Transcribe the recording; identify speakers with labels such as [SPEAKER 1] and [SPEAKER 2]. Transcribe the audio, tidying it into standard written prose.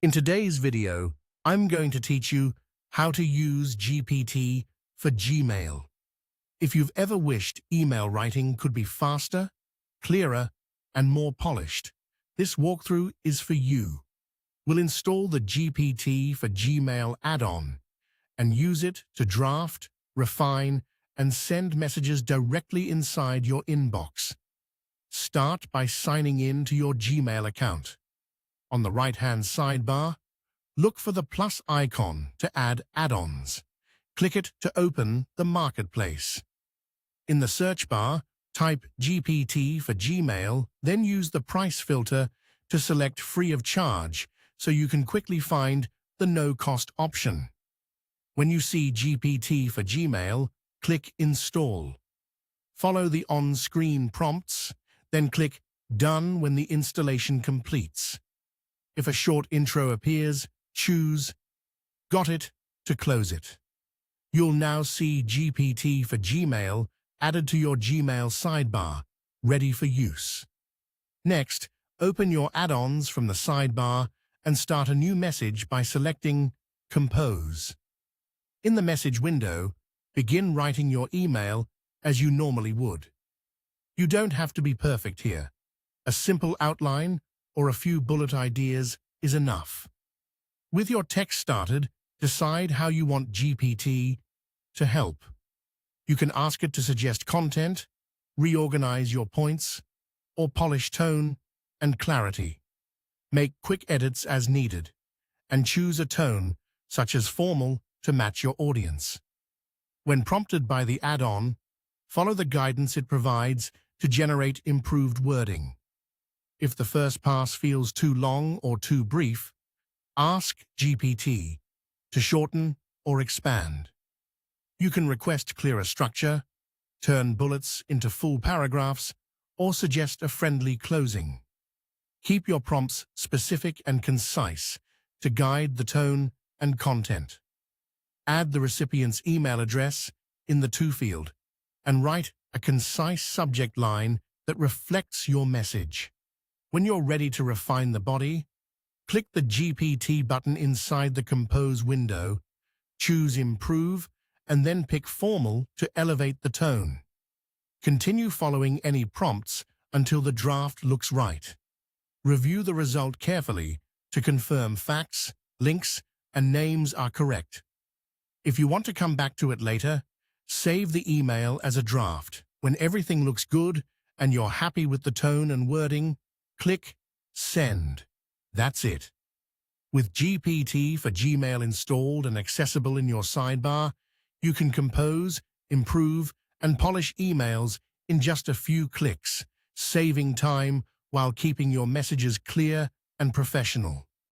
[SPEAKER 1] In today's video, I'm going to teach you how to use GPT for Gmail. If you've ever wished email writing could be faster, clearer, and more polished, this walkthrough is for you. We'll install the GPT for Gmail add-on and use it to draft, refine, and send messages directly inside your inbox. Start by signing in to your Gmail account. On the right-hand sidebar, look for the plus icon to add add-ons. Click it to open the marketplace. In the search bar, type GPT for Gmail, then use the price filter to select free of charge so you can quickly find the no-cost option. When you see GPT for Gmail, click Install. Follow the on-screen prompts, then click Done when the installation completes. If a short intro appears, choose Got it to close it. You'll now see GPT for Gmail added to your Gmail sidebar, ready for use. Next, open your add-ons from the sidebar and start a new message by selecting Compose. In the message window, begin writing your email as you normally would. You don't have to be perfect here. A simple outline or a few bullet ideas is enough. With your text started, decide how you want GPT to help. You can ask it to suggest content, reorganize your points, or polish tone and clarity. Make quick edits as needed, and choose a tone, such as formal, to match your audience. When prompted by the add-on, follow the guidance it provides to generate improved wording. If the first pass feels too long or too brief, ask GPT to shorten or expand. You can request clearer structure, turn bullets into full paragraphs, or suggest a friendly closing. Keep your prompts specific and concise to guide the tone and content. Add the recipient's email address in the To field and write a concise subject line that reflects your message. When you're ready to refine the body, click the GPT button inside the Compose window, choose Improve, and then pick Formal to elevate the tone. Continue following any prompts until the draft looks right. Review the result carefully to confirm facts, links, and names are correct. If you want to come back to it later, save the email as a draft. When everything looks good and you're happy with the tone and wording, click Send. That's it. With GPT for Gmail installed and accessible in your sidebar, you can compose, improve, and polish emails in just a few clicks, saving time while keeping your messages clear and professional.